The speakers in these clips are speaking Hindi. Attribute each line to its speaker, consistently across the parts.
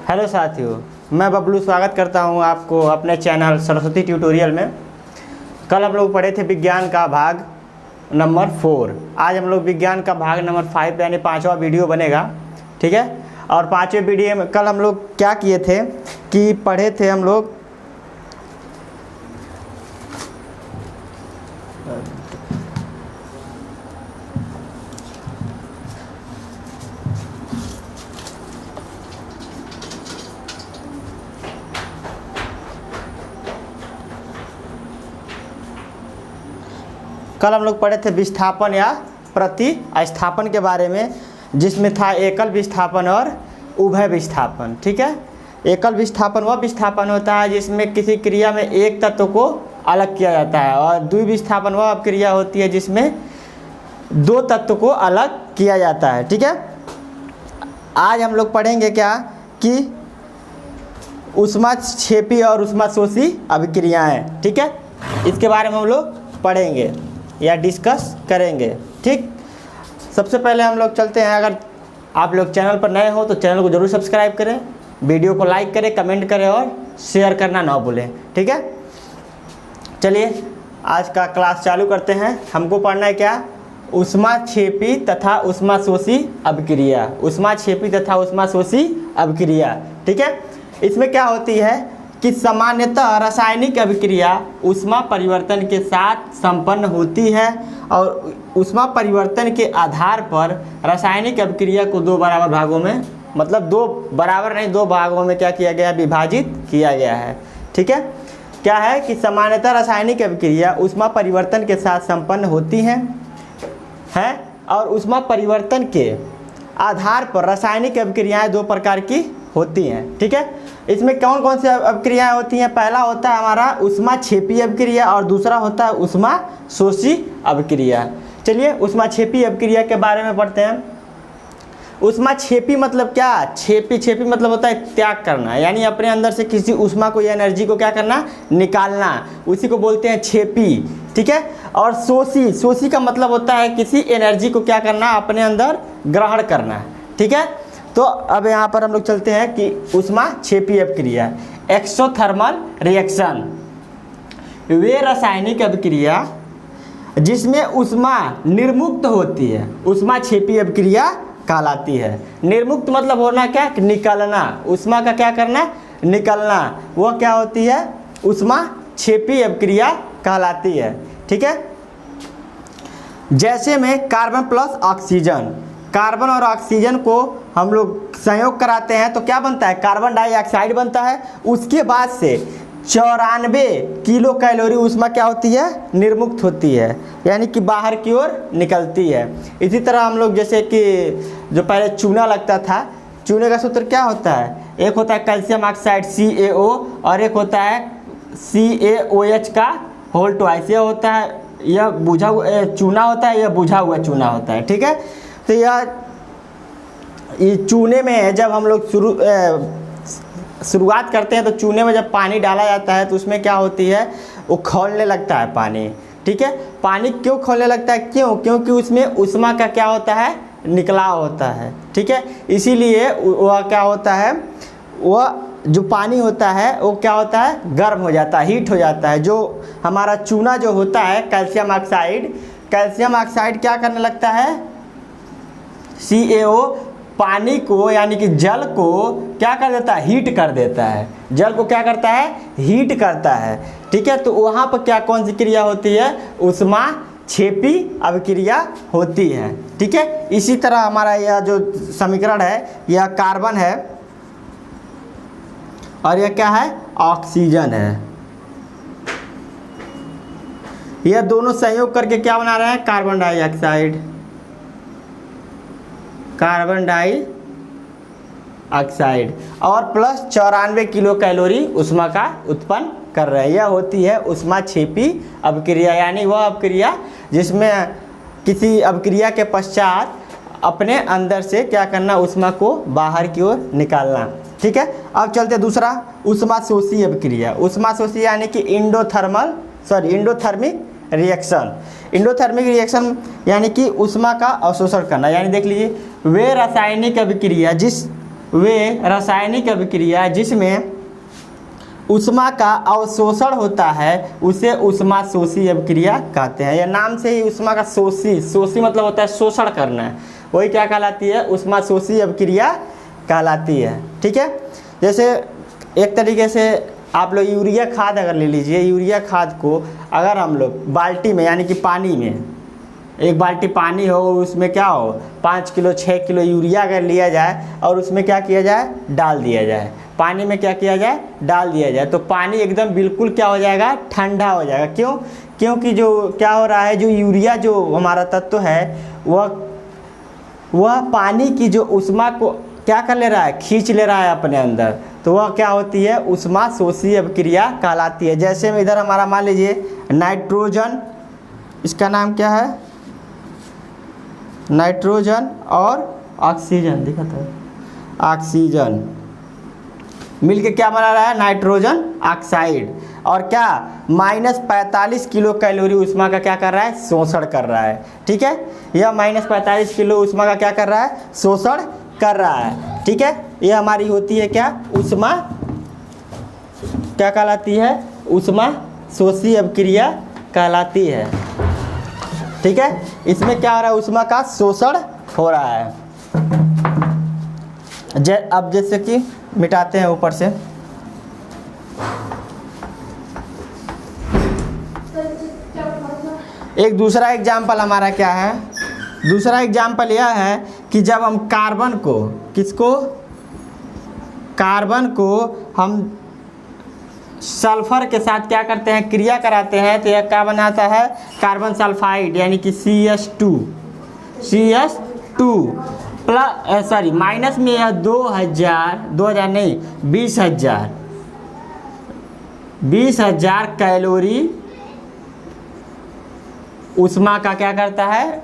Speaker 1: हेलो साथियों, मैं बबलू स्वागत करता हूं आपको अपने चैनल सरस्वती ट्यूटोरियल में। कल हम लोग पढ़े थे विज्ञान का भाग नंबर 4। आज हम लोग विज्ञान का भाग नंबर 5 यानी 5वां वीडियो बनेगा, ठीक है। और 5वें वीडियो में कल हम लोग क्या किए थे कि पढ़े थे हम लोग पढ़े थे विस्थापन या प्रतिस्थापन के बारे में, जिसमें था एकल विस्थापन और उभय विस्थापन, ठीक है। एकल विस्थापन वह विस्थापन होता है जिसमें किसी क्रिया में एक तत्व को अलग किया जाता है, और द्विविस्थापन वह क्रिया होती है जिसमें दो तत्व को अलग किया जाता है, ठीक है। आज हम लोग पढ़ेंगे क्या कि ऊष्माक्षेपी और ऊष्माशोषी अभिक्रियाएं, ठीक है। इसके बारे में हम लोग पढ़ेंगे या डिस्कस करेंगे, ठीक। सबसे पहले हम लोग चलते हैं। अगर आप लोग चैनल पर नए हो तो चैनल को जरूर सब्सक्राइब करें, वीडियो को लाइक करें, कमेंट करें और शेयर करना ना भूलें, ठीक है। चलिए आज का क्लास चालू करते हैं। हमको पढ़ना है क्या, ऊष्माक्षेपी तथा ऊष्माशोषी अभिक्रिया। ऊष्माक्षेपी तथा ऊष्माशोषी अभिक्रिया, ठीक है। इसमें क्या होती है कि सामान्यतः रासायनिक अभिक्रिया ऊष्मा परिवर्तन के साथ संपन्न होती है, और ऊष्मा परिवर्तन के आधार पर रासायनिक अभिक्रिया को दो बराबर भागों में, मतलब दो बराबर नहीं, दो भागों में क्या किया गया है, विभाजित किया गया है, ठीक है। क्या है कि सामान्यतः रासायनिक अभिक्रिया ऊष्मा परिवर्तन के साथ संपन्न होती हैं और ऊष्मा परिवर्तन के आधार पर रासायनिक अभिक्रियाएं दो प्रकार की होती हैं, ठीक है। इसमें कौन कौन सी अभिक्रियाएं होती हैं? पहला होता है हमारा ऊष्माक्षेपी अभिक्रिया और दूसरा होता है ऊष्माशोषी अभिक्रिया। चलिए ऊष्माक्षेपी अभिक्रिया के बारे में पढ़ते हैं। ऊष्माक्षेपी मतलब क्या? छेपी मतलब होता है त्याग करना, यानी अपने अंदर से किसी ऊष्मा को या एनर्जी को क्या करना, निकालना, उसी को बोलते हैं छेपी, ठीक है। और शोषी का मतलब होता है किसी एनर्जी को क्या करना, अपने अंदर ग्रहण करना, ठीक है। तो अब यहाँ पर हम लोग चलते हैं कि ऊष्माक्षेपी अभिक्रिया, एक्सोथर्मल रिएक्शन, वे रासायनिक अभिक्रिया जिसमें ऊष्मा निर्मुक्त होती है, ऊष्माक्षेपी अभिक्रिया कहलाती है। निर्मुक्त मतलब होना क्या, निकलना, ऊष्मा का क्या करना, निकलना, वह क्या होती है, ऊष्माक्षेपी अभिक्रिया कहलाती है, ठीक है। जैसे में कार्बन प्लस ऑक्सीजन, कार्बन और ऑक्सीजन को हम लोग संयोग कराते हैं तो क्या बनता है, कार्बन डाइऑक्साइड बनता है। उसके बाद से 94 किलो कैलोरी ऊष्मा क्या होती है, निर्मुक्त होती है, यानी कि बाहर की ओर निकलती है। इसी तरह हम लोग जैसे कि जो पहले चूना लगता था, चूने का सूत्र क्या होता है, एक होता है कैल्शियम ऑक्साइड CaO और एक होता है CaOH का होल ट्वाइस। यह होता है, यह बुझा हुआ चूना होता है, यह बुझा हुआ चूना होता है, ठीक है। तो यह चूने में जब हम लोग शुरुआत करते हैं तो चूने में जब पानी डाला जाता है तो उसमें क्या होती है, वो खौलने लगता है पानी, ठीक है। पानी क्यों खौलने लगता है, क्योंकि उसमें ऊष्मा का क्या होता है, निकलाव होता है, ठीक है। इसीलिए वह क्या होता है, वह जो पानी होता है वो क्या होता है, गर्म हो जाता है, हीट हो जाता है। जो हमारा चूना जो होता है कैल्शियम ऑक्साइड क्या करने लगता है, CaO पानी को यानी कि जल को क्या कर देता है, हीट कर देता है, जल को क्या करता है, हीट करता है, ठीक है। तो वहाँ पर क्या कौन सी क्रिया होती है, ऊष्माक्षेपी अभिक्रिया होती है, ठीक है। इसी तरह हमारा यह जो समीकरण है, यह कार्बन है और यह क्या है, ऑक्सीजन है। यह दोनों संयोग करके क्या बना रहे हैं, कार्बन डाइऑक्साइड और प्लस 94 किलो कैलोरी ऊष्मा का उत्पन्न कर रहे हैं। यह होती है ऊष्माक्षेपी अभिक्रिया, यानी वह अभिक्रिया जिसमें किसी अभिक्रिया के पश्चात अपने अंदर से क्या करना, ऊष्मा को बाहर की ओर निकालना, ठीक है। अब चलते दूसरा, ऊष्माशोषी अभिक्रिया। ऊष्माशोषी यानी कि इंडोथर्मिक रिएक्शन यानी कि ऊष्मा का अवशोषण करना, यानी देख लीजिए, वे रासायनिक अभिक्रिया वे रासायनिक अभिक्रिया जिसमें ऊष्मा का अवशोषण होता है उसे ऊष्माशोषी अभिक्रिया कहते हैं। या नाम से ही ऊष्मा का शोषी मतलब होता है शोषण करना, वही क्या कहलाती है, ऊष्माशोषी अभिक्रिया कहलाती है। ठीक है, जैसे एक तरीके से आप लोग यूरिया खाद अगर ले लीजिए, यूरिया खाद को अगर हम लोग बाल्टी में यानी कि पानी में, एक बाल्टी पानी हो उसमें क्या हो 5 किलो 6 किलो यूरिया अगर लिया जाए और उसमें क्या किया जाए, डाल दिया जाए, पानी में क्या किया जाए, डाल दिया जाए, तो पानी एकदम बिल्कुल क्या हो जाएगा, ठंडा हो जाएगा। क्यों? क्योंकि जो क्या हो रहा है, जो यूरिया जो हमारा तत्व है वह पानी की जो ऊष्मा को क्या कर ले रहा है, खींच ले रहा है अपने अंदर, तो वह क्या होती है, ऊष्माशोषी अभिक्रिया कहलाती है। जैसे में इधर हमारा मान लीजिए नाइट्रोजन, इसका नाम क्या है, नाइट्रोजन और ऑक्सीजन, दिखा था ऑक्सीजन मिलके क्या बना रहा है, नाइट्रोजन ऑक्साइड, और क्या -45 किलो कैलोरी ऊष्मा का क्या कर रहा है, शोषण कर रहा है। ठीक है, यह -45 किलो ऊष्मा का क्या कर रहा है, शोषण कर रहा है। ठीक है, यह हमारी होती है क्या, ऊष्मा क्या कहलाती है, ऊष्माशोषी अभिक्रिया कहलाती है। ठीक है, इसमें क्या हो रहा है, ऊष्मा का शोषण हो रहा है। अब जैसे कि मिटाते हैं ऊपर से, एक दूसरा एग्जाम्पल हमारा क्या है, दूसरा एग्जाम्पल यह है कि जब हम कार्बन को, किसको, कार्बन को हम सल्फर के साथ क्या करते हैं, क्रिया कराते हैं, तो यह क्या बनाता है, कार्बन सल्फाइड यानी कि CH2 प्लस माइनस में यह 2000 नहीं 20,000 कैलोरी ऊष्मा का क्या करता है,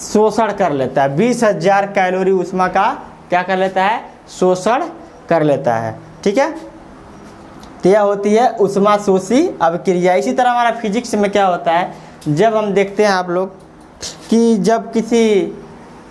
Speaker 1: शोषण कर लेता है। 20,000 कैलोरी ऊष्मा का क्या कर लेता है, शोषण कर लेता है। ठीक है, तो यह होती है ऊष्माशोषी अभिक्रिया। इसी तरह हमारा फिजिक्स में क्या होता है, जब हम देखते हैं आप लोग कि जब किसी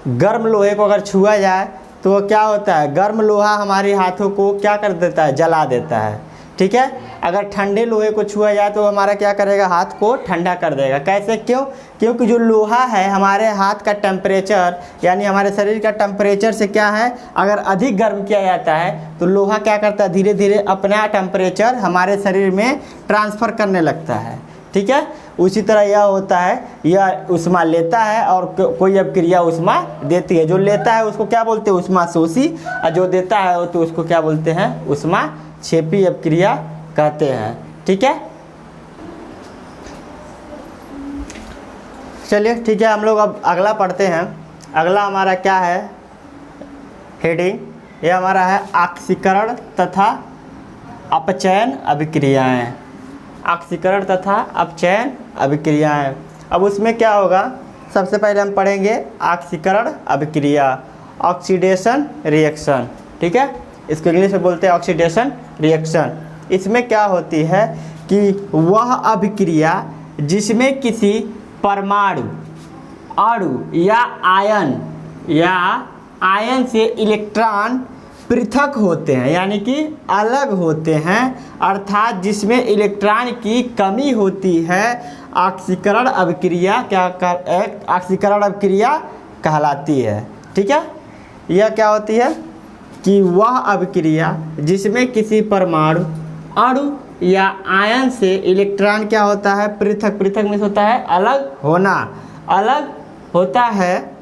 Speaker 1: गर्म लोहे को अगर छुआ जाए तो वो क्या होता है, गर्म लोहा हमारे हाथों को क्या कर देता है, जला देता है। ठीक है, अगर ठंडे लोहे को छुआ जाए तो हमारा क्या करेगा, हाथ को ठंडा कर देगा। कैसे, क्यों? क्योंकि जो लोहा है हमारे हाथ का टेम्परेचर यानी हमारे शरीर का टेम्परेचर से क्या है, अगर अधिक गर्म किया जाता है तो लोहा क्या करता है, धीरे धीरे अपना टेम्परेचर हमारे शरीर में ट्रांसफ़र करने लगता है। ठीक है, उसी तरह यह होता है, यह ऊष्मा लेता है और कोई अभिक्रिया ऊष्मा देती है। जो लेता है उसको क्या बोलते हैं, ऊष्माशोषी, और जो देता है तो उसको क्या बोलते हैं, ऊष्माक्षेपी अभिक्रिया कहते हैं। ठीक है, चलिए ठीक है, हम लोग अब अगला पढ़ते हैं। अगला हमारा क्या है, हेडिंग, ये हमारा है ऑक्सीकरण तथा अपचयन अभिक्रियाएं। ऑक्सीकरण तथा अपचयन अभिक्रियाएं। अब उसमें क्या होगा, सबसे पहले हम पढ़ेंगे ऑक्सीकरण अभिक्रिया, ऑक्सीडेशन रिएक्शन। ठीक है, इसको इंग्लिश में बोलते हैं ऑक्सीडेशन रिएक्शन। इसमें क्या होती है कि वह अभिक्रिया जिसमें किसी परमाणु, अणु या आयन से इलेक्ट्रॉन पृथक होते हैं यानी कि अलग होते हैं, अर्थात जिसमें इलेक्ट्रॉन की कमी होती है, ऑक्सीकरण अभिक्रिया ऑक्सीकरण अभिक्रिया कहलाती है। ठीक है, यह क्या होती है कि वह अभिक्रिया जिसमें किसी परमाणु, अणु या आयन से इलेक्ट्रॉन क्या होता है, पृथक मीन्स होता है अलग होना, अलग होता है,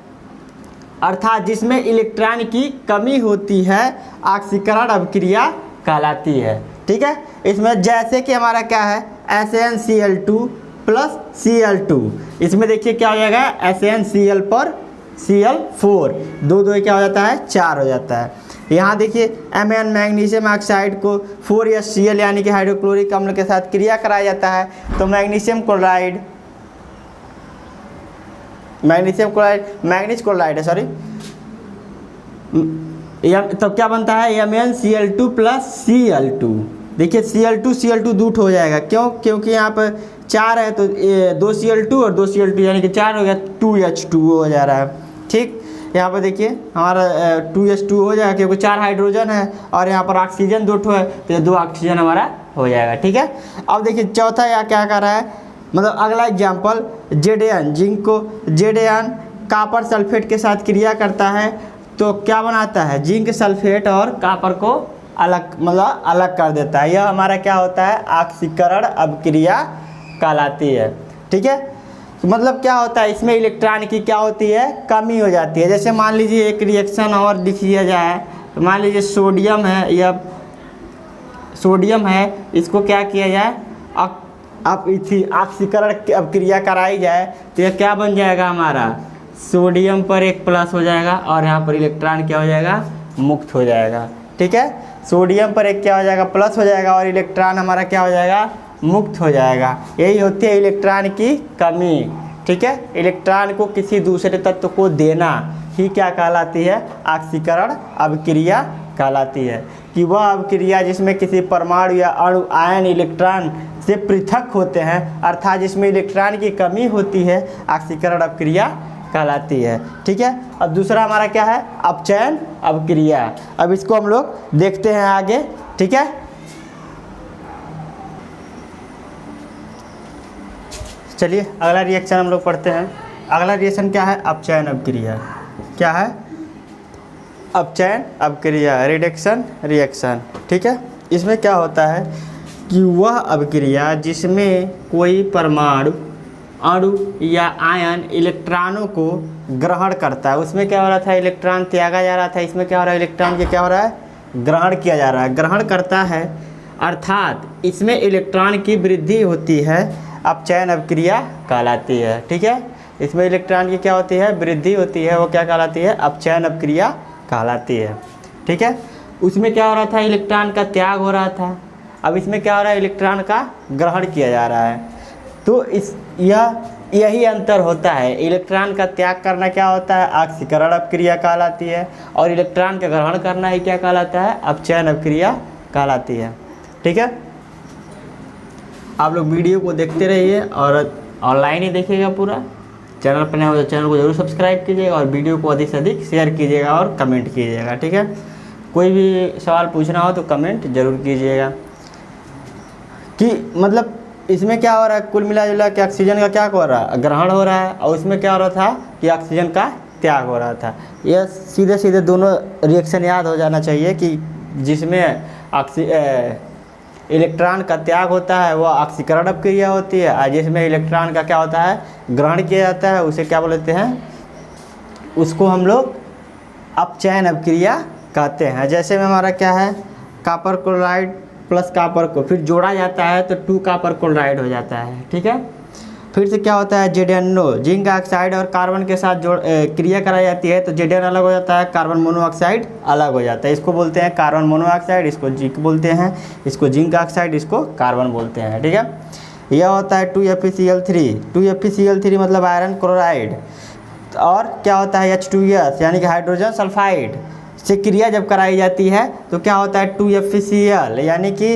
Speaker 1: अर्थात जिसमें इलेक्ट्रॉन की कमी होती है, ऑक्सीकरण अभिक्रिया कहलाती है। ठीक है, इसमें जैसे कि हमारा क्या है, SnCl2 प्लस Cl2, इसमें देखिए क्या हो जाएगा, SnCl पर Cl4, दो क्या हो जाता है, 4 हो जाता है। यहाँ देखिए Mn मैग्नीशियम ऑक्साइड को 4HCl यानी कि हाइड्रोक्लोरिक अम्ल के साथ क्रिया कराया जाता है, तो मैग्नीज क्लोराइड है, सॉरी, तब क्या बनता है, MnCl2 प्लस Cl2। देखिए Cl2 दूट हो जाएगा, क्यों? क्योंकि यहाँ पर 4 है तो 2 Cl2 और 2 Cl2 यानी कि 4 हो गया, 2H2O हो जा रहा है। ठीक, यहाँ पर देखिए हमारा 2s2 हो जाएगा, क्योंकि 4 हाइड्रोजन है और यहाँ पर ऑक्सीजन 2 ठो है, तो ये 2 ऑक्सीजन हमारा हो जाएगा। ठीक है, अब देखिए चौथा यहाँ क्या कर रहा है, मतलब अगला एग्जाम्पल Zn, जिंक को Zn कॉपर सल्फेट के साथ क्रिया करता है तो क्या बनाता है, जिंक सल्फेट और कॉपर को अलग, मतलब अलग कर देता है। यह हमारा क्या होता है, ऑक्सीकरण अभिक्रिया कहलाती है। ठीक है, तो मतलब क्या होता है, इसमें इलेक्ट्रॉन की क्या होती है, कमी हो जाती है। जैसे मान लीजिए एक रिएक्शन और लिख लिया जाए, तो मान लीजिए सोडियम है, यह सोडियम है, इसको क्या किया जाए, अब इसी ऑक्सीकरण अभिक्रिया कराई जाए तो यह क्या बन जाएगा, हमारा सोडियम पर एक प्लस हो जाएगा और यहाँ पर इलेक्ट्रॉन क्या हो जाएगा, मुक्त हो जाएगा। ठीक है, सोडियम पर एक क्या हो जाएगा, प्लस हो जाएगा और इलेक्ट्रॉन हमारा क्या हो जाएगा, मुक्त हो जाएगा। यही होती है इलेक्ट्रॉन की कमी। ठीक है, इलेक्ट्रॉन को किसी दूसरे तत्व को देना ही क्या कहलाती है, ऑक्सीकरण अभिक्रिया कहलाती है। कि वह अभिक्रिया जिसमें किसी परमाणु या अणु आयन इलेक्ट्रॉन से पृथक होते हैं, अर्थात जिसमें इलेक्ट्रॉन की कमी होती है, ऑक्सीकरण अभिक्रिया कहलाती है। ठीक है, अब दूसरा हमारा क्या है, अपचयन अभिक्रिया। अब इसको हम लोग देखते हैं आगे। ठीक है, चलिए अगला रिएक्शन हम लोग पढ़ते हैं। अगला रिएक्शन क्या है, अपचयन अभिक्रिया। क्या है, अपचयन अभिक्रिया, रिडक्शन रिएक्शन। ठीक है, इसमें क्या होता है कि वह अभिक्रिया जिसमें कोई परमाणु अणु या आयन इलेक्ट्रॉनों को ग्रहण करता है, उसमें क्या हो रहा था, इलेक्ट्रॉन त्यागा जा रहा था, इसमें क्या हो रहा है, इलेक्ट्रॉन के क्या हो रहा है, ग्रहण किया जा रहा है, ग्रहण करता है, अर्थात इसमें इलेक्ट्रॉन की वृद्धि होती है, अपचयन अभिक्रिया कहलाती है। ठीक है, इसमें इलेक्ट्रॉन की क्या होती है, वृद्धि होती है, वो क्या कहलाती है, अपचयन अभिक्रिया कहलाती है। ठीक है, उसमें क्या हो रहा था, इलेक्ट्रॉन का त्याग हो रहा था, अब इसमें क्या हो रहा है, इलेक्ट्रॉन का ग्रहण किया जा रहा है। तो यही अंतर होता है, इलेक्ट्रॉन का त्याग करना क्या होता है, ऑक्सीकरण अभिक्रिया कहलाती है, और इलेक्ट्रॉन का ग्रहण करना ही क्या कहलाता है, अपचयन अभिक्रिया कहलाती है। ठीक है, आप लोग वीडियो को देखते रहिए और ऑनलाइन ही देखिएगा पूरा। चैनल पर नए हो तो चैनल को जरूर सब्सक्राइब कीजिएगा और वीडियो को अधिक से अधिक शेयर कीजिएगा और कमेंट कीजिएगा। ठीक है, कोई भी सवाल पूछना हो तो कमेंट जरूर कीजिएगा। कि मतलब इसमें क्या हो रहा है, कुल मिला जुला के ऑक्सीजन का क्या हो रहा है, ग्रहण हो रहा है, और उसमें क्या हो रहा था कि ऑक्सीजन का त्याग हो रहा था। यह सीधे सीधे दोनों रिएक्शन याद हो जाना चाहिए कि जिसमें इलेक्ट्रॉन का त्याग होता है वह ऑक्सीकरण अभिक्रिया होती है, और जिसमें इलेक्ट्रॉन का क्या होता है, ग्रहण किया जाता है, उसे क्या बोलते हैं, उसको हम लोग अपचयन अभिक्रिया कहते हैं। जैसे में हमारा क्या है, कॉपर क्लोराइड प्लस कॉपर को फिर जोड़ा जाता है तो 2 कॉपर क्लोराइड हो जाता है। ठीक है, फिर से क्या होता है, ZnO, जिंक ऑक्साइड और कार्बन के साथ क्रिया कराई जाती है तो Zn अलग हो जाता है, कार्बन मोनोऑक्साइड अलग हो जाता है। इसको बोलते हैं कार्बन मोनोऑक्साइड, इसको जिंक बोलते हैं, इसको जिंक ऑक्साइड, इसको कार्बन बोलते हैं। ठीक है, यह होता है 2FeCl3, 2FeCl3 मतलब आयरन क्लोराइड, और क्या होता है H2S यानी कि हाइड्रोजन सल्फाइड से क्रिया जब कराई जाती है तो क्या होता है 2FeCl यानी कि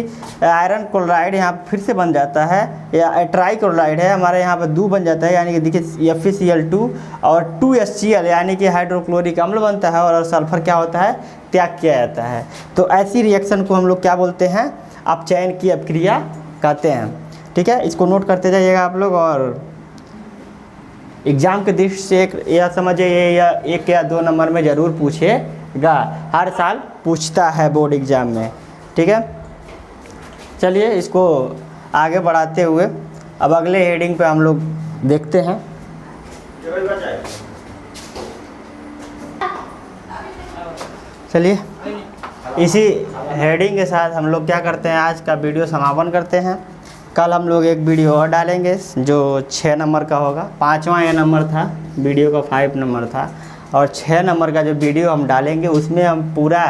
Speaker 1: आयरन क्लोराइड यहाँ फिर से बन जाता है, या ट्राई क्लोराइड है हमारे यहाँ पर 2 बन जाता है, यानी कि देखिए FeCl2 और 2HCl यानी कि हाइड्रोक्लोरिक अम्ल बनता है, और सल्फर क्या होता है, त्याग किया जाता है। तो ऐसी रिएक्शन को हम लोग क्या बोलते हैं, अपचयन की अभिक्रिया कहते हैं। ठीक है, इसको नोट करते जाइएगा आप लोग, और एग्ज़ाम के दृष्टि से एक यह समझिए, या 1 या 2 नंबर में ज़रूर पूछेगा, हर साल पूछता है बोर्ड एग्ज़ाम में। ठीक है, चलिए इसको आगे बढ़ाते हुए अब अगले हेडिंग पे हम लोग देखते हैं। चलिए इसी हेडिंग के साथ हम लोग क्या करते हैं, आज का वीडियो समापन करते हैं। कल हम लोग एक वीडियो और डालेंगे जो 6 नंबर का होगा, 5वां ये नंबर था, वीडियो का 5 नंबर था, और 6 नंबर का जो वीडियो हम डालेंगे उसमें हम पूरा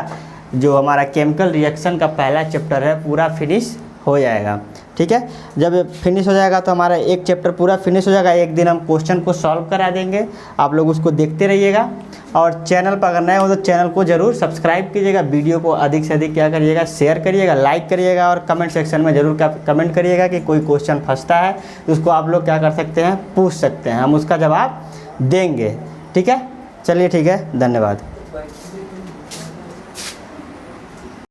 Speaker 1: जो हमारा केमिकल रिएक्शन का पहला चैप्टर है पूरा फिनिश हो जाएगा। ठीक है, जब फिनिश हो जाएगा तो हमारा एक चैप्टर पूरा फिनिश हो जाएगा। एक दिन हम क्वेश्चन को सॉल्व करा देंगे, आप लोग उसको देखते रहिएगा। और चैनल पर अगर नए हो तो चैनल को ज़रूर सब्सक्राइब कीजिएगा, वीडियो को अधिक से अधिक क्या करिएगा, शेयर करिएगा, लाइक करिएगा, और कमेंट सेक्शन में ज़रूर कमेंट करिएगा कि कोई क्वेश्चन फंसता है तो उसको आप लोग क्या कर सकते हैं, पूछ सकते हैं, हम उसका जवाब देंगे। ठीक है, चलिए ठीक है, धन्यवाद।